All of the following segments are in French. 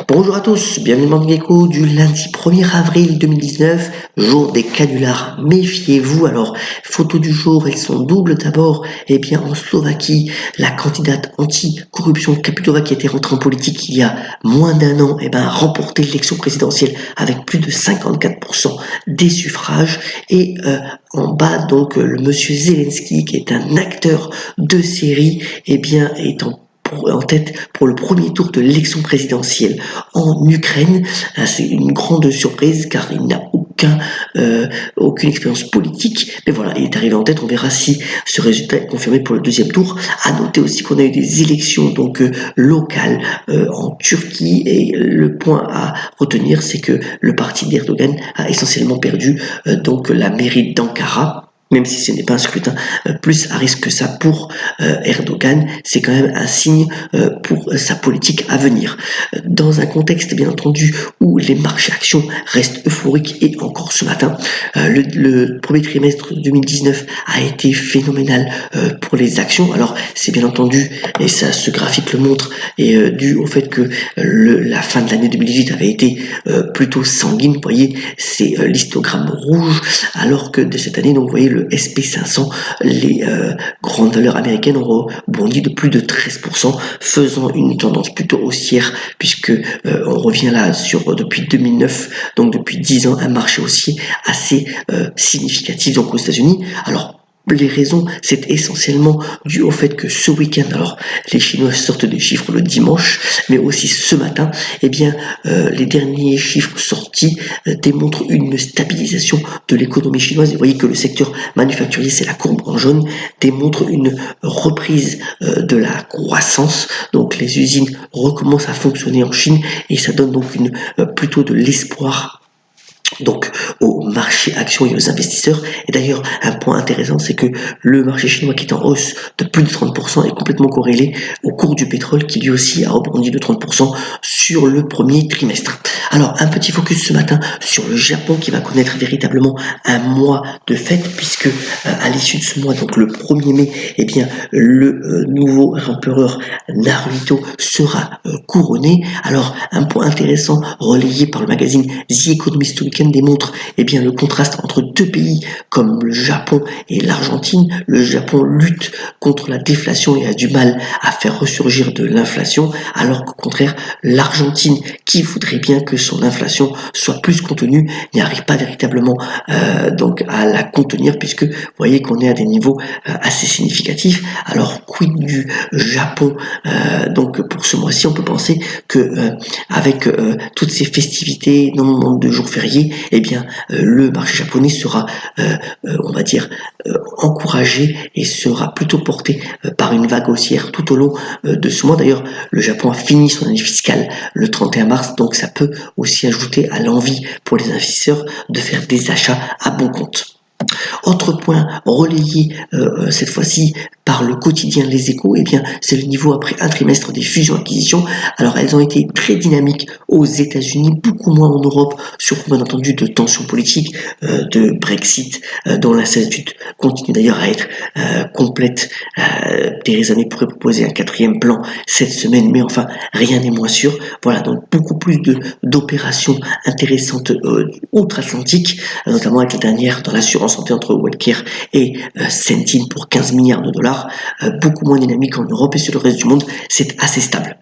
Bonjour à tous, bienvenue dans Gecko du lundi 1er avril 2019, jour des canulars. Méfiez-vous. Alors, photo du jour, elles sont doubles. D'abord, en Slovaquie, la candidate anti-corruption Kapitova qui était rentrée en politique il y a moins d'un an, a remporté l'élection présidentielle avec plus de 54% des suffrages. Et en bas, donc, le monsieur Zelensky, qui est un acteur de série, est en tête pour le premier tour de l'élection présidentielle en Ukraine. C'est une grande surprise car il n'a aucune expérience politique, mais voilà, il est arrivé en tête. On verra si ce résultat est confirmé pour le deuxième tour. À noter aussi qu'on a eu des élections locales en Turquie, et le point à retenir, c'est que le parti d'Erdogan a essentiellement perdu la mairie d'Ankara. Même si ce n'est pas un scrutin plus à risque que ça pour Erdogan, c'est quand même un signe pour sa politique à venir. Dans un contexte, bien entendu, où les marchés actions restent euphoriques, et encore ce matin, le premier trimestre 2019 a été phénoménal pour les actions. Alors, c'est bien entendu, et ça, ce graphique le montre, et dû au fait que la fin de l'année 2018 avait été plutôt sanguine. Vous voyez, c'est l'histogramme rouge, alors que de cette année, donc, vous voyez, le SP500, les grandes valeurs américaines ont rebondi de plus de 13%, faisant une tendance plutôt haussière, puisque on revient là depuis 2009, donc depuis 10 ans, un marché haussier assez significatif donc aux États-Unis. Alors, les raisons, c'est essentiellement dû au fait que ce week-end, alors les Chinois sortent des chiffres le dimanche, mais aussi ce matin, les derniers chiffres sortis démontrent une stabilisation de l'économie chinoise. Et vous voyez que le secteur manufacturier, c'est la courbe en jaune, démontre une reprise de la croissance. Donc les usines recommencent à fonctionner en Chine, et ça donne donc plutôt de l'espoir donc au marché actions et aux investisseurs. Et d'ailleurs, un point intéressant, c'est que le marché chinois, qui est en hausse de plus de 30%, est complètement corrélé au cours du pétrole, qui lui aussi a rebondi de 30% sur le premier trimestre. Alors, un petit focus ce matin sur le Japon, qui va connaître véritablement un mois de fête, puisque à l'issue de ce mois, donc le 1er mai, le nouveau empereur Naruhito sera couronné. Alors, un point intéressant relayé par le magazine The Economist Weekend démontre le contraste entre deux pays comme le Japon et l'Argentine. Le Japon lutte contre la déflation et a du mal à faire ressurgir de l'inflation, alors qu'au contraire, l'Argentine, qui voudrait bien que son inflation soit plus contenue, n'y arrive pas véritablement à la contenir, puisque vous voyez qu'on est à des niveaux assez significatifs. Alors, quid du Japon pour ce mois-ci? On peut penser que avec toutes ces festivités, nombre de jours fériés, le marché japonais sera, encouragé et sera plutôt porté par une vague haussière tout au long de ce mois. D'ailleurs, le Japon a fini son année fiscale le 31 mars, donc ça peut aussi ajouter à l'envie pour les investisseurs de faire des achats à bon compte. Autre point relayé cette fois-ci par le quotidien Les Échos, c'est le niveau après un trimestre des fusions-acquisitions. Alors, elles ont été très dynamiques aux États-Unis, beaucoup moins en Europe, sur bien entendu de tensions politiques, de Brexit, dont l'incertitude continue d'ailleurs à être complète. Theresa May pourrait proposer un 4e plan cette semaine, mais enfin, rien n'est moins sûr. Voilà, donc beaucoup plus d'opérations intéressantes outre-Atlantique, notamment avec la dernière dans l'assurance santé entre Wellcare et Centene pour 15 milliards de dollars. Beaucoup moins dynamique en Europe, et sur le reste du monde, c'est assez stable.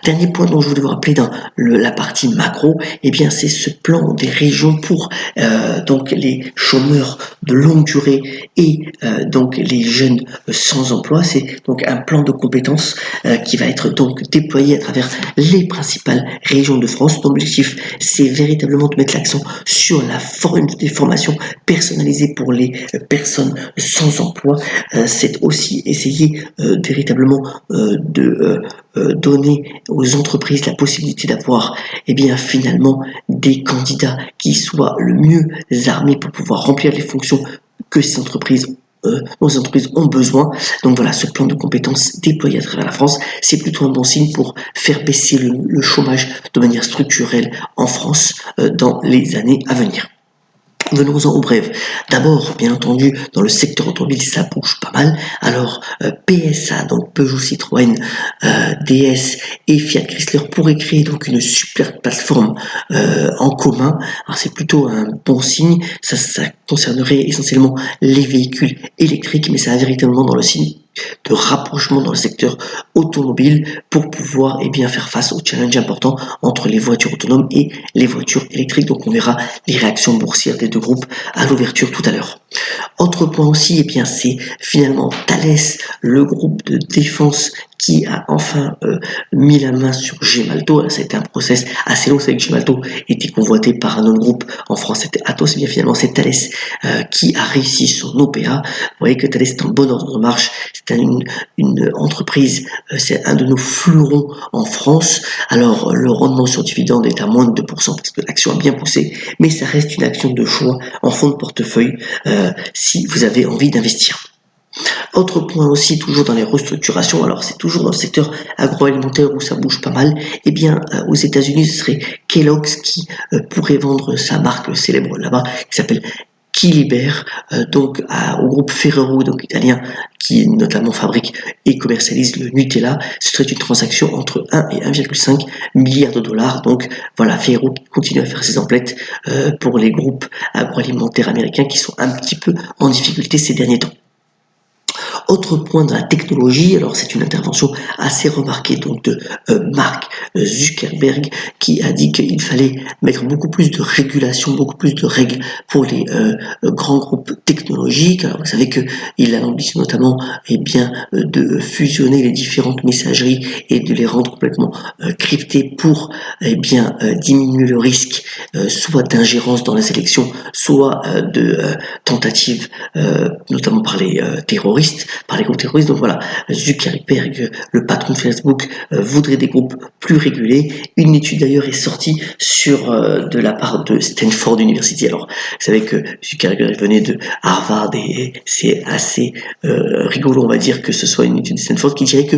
Dernier point dont je voulais vous rappeler dans la partie macro, c'est ce plan des régions pour les chômeurs de longue durée et les jeunes sans emploi. C'est donc un plan de compétences qui va être déployé à travers les principales régions de France. Donc l'objectif, c'est véritablement de mettre l'accent sur des formations personnalisées pour les personnes sans emploi. C'est aussi essayer véritablement de donner aux entreprises la possibilité d'avoir finalement des candidats qui soient le mieux armés pour pouvoir remplir les fonctions que ces entreprises ont besoin. Donc voilà, ce plan de compétences déployé à travers la France, c'est plutôt un bon signe pour faire baisser le chômage de manière structurelle en France dans les années à venir. Venons-en aux brèves. D'abord, bien entendu, dans le secteur automobile, ça bouge pas mal. Alors, PSA, donc Peugeot, Citroën, DS et Fiat Chrysler pourraient créer donc une super plateforme en commun. Alors, c'est plutôt un bon signe. Ça concernerait essentiellement les véhicules électriques, mais ça a véritablement dans le signe de rapprochement dans le secteur automobile pour pouvoir faire face aux challenges importants entre les voitures autonomes et les voitures électriques. Donc on verra les réactions boursières des deux groupes à l'ouverture tout à l'heure. Autre point aussi, c'est finalement Thales, le groupe de défense qui a enfin mis la main sur Gemalto. Alors, ça a été un process assez long, c'est vrai que Gemalto était convoité par un autre groupe, en France c'était Atos, et bien finalement c'est Thales qui a réussi son OPA. Vous voyez que Thales est en bon ordre de marche, c'est une entreprise, c'est un de nos fleurons en France. Alors le rendement sur dividende est à moins de 2% parce que l'action a bien poussé, mais ça reste une action de choix en fonds de portefeuille si vous avez envie d'investir. Autre point aussi, toujours dans les restructurations, alors c'est toujours dans le secteur agroalimentaire où ça bouge pas mal, aux États-Unis, ce serait Kellogg's qui pourrait vendre sa marque célèbre là-bas, qui s'appelle Kilibert, au groupe Ferrero, donc italien, qui notamment fabrique et commercialise le Nutella. Ce serait une transaction entre 1 et 1,5 milliard de dollars. Donc voilà, Ferrero continue à faire ses emplettes pour les groupes agroalimentaires américains qui sont un petit peu en difficulté ces derniers temps. Autre point dans la technologie, alors c'est une intervention assez remarquée donc de Mark Zuckerberg qui a dit qu'il fallait mettre beaucoup plus de régulation, beaucoup plus de règles pour les grands groupes technologiques. Alors vous savez que il a l'ambition notamment de fusionner les différentes messageries et de les rendre complètement cryptées pour diminuer le risque soit d'ingérence dans les élections, soit de tentatives notamment par les terroristes, par les groupes terroristes. Donc voilà, Zuckerberg, le patron de Facebook, voudrait des groupes plus régulés. Une étude d'ailleurs est sortie de la part de Stanford University. Alors, vous savez que Zuckerberg venait de Harvard et c'est assez rigolo, on va dire, que ce soit une étude de Stanford qui dirait que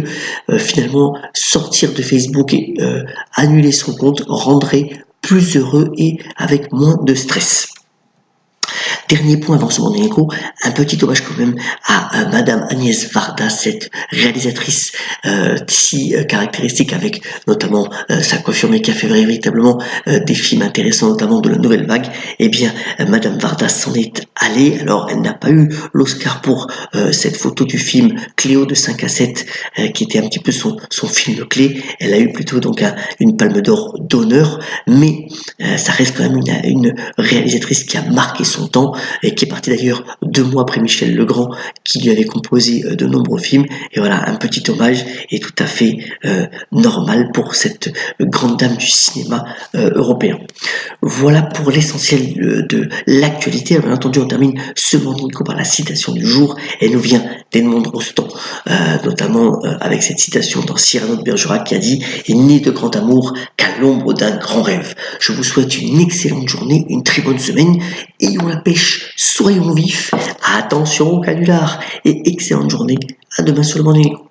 finalement, sortir de Facebook et annuler son compte rendrait plus heureux et avec moins de stress. Dernier point avant ce Morning Echo, un petit hommage quand même à Madame Agnès Varda, cette réalisatrice si caractéristique avec notamment sa coiffure, mais qui a fait véritablement des films intéressants, notamment de la nouvelle vague. Madame Varda s'en est allée. Alors elle n'a pas eu l'Oscar pour cette photo du film Cléo de 5 à 7 qui était un petit peu son film clé. Elle a eu plutôt donc une palme d'or d'honneur, mais ça reste quand même une réalisatrice qui a marqué son temps et qui est partie d'ailleurs 2 mois après Michel Legrand qui lui avait composé de nombreux films. Et voilà, un petit hommage est tout à fait normal pour cette grande dame du cinéma européen. Voilà pour l'essentiel de l'actualité. Bien entendu, on termine ce Morning Echo par la citation du jour. Elle nous vient d'Edmond Rostand, notamment avec cette citation dans Cyrano de Bergerac qui a dit « Il n'est de grand amour qu'à l'ombre d'un grand rêve ». Je vous souhaite une excellente journée, une très bonne semaine. Ayons la pêche, soyons vifs, attention au canular et excellente journée. À demain sur le Morning Echo.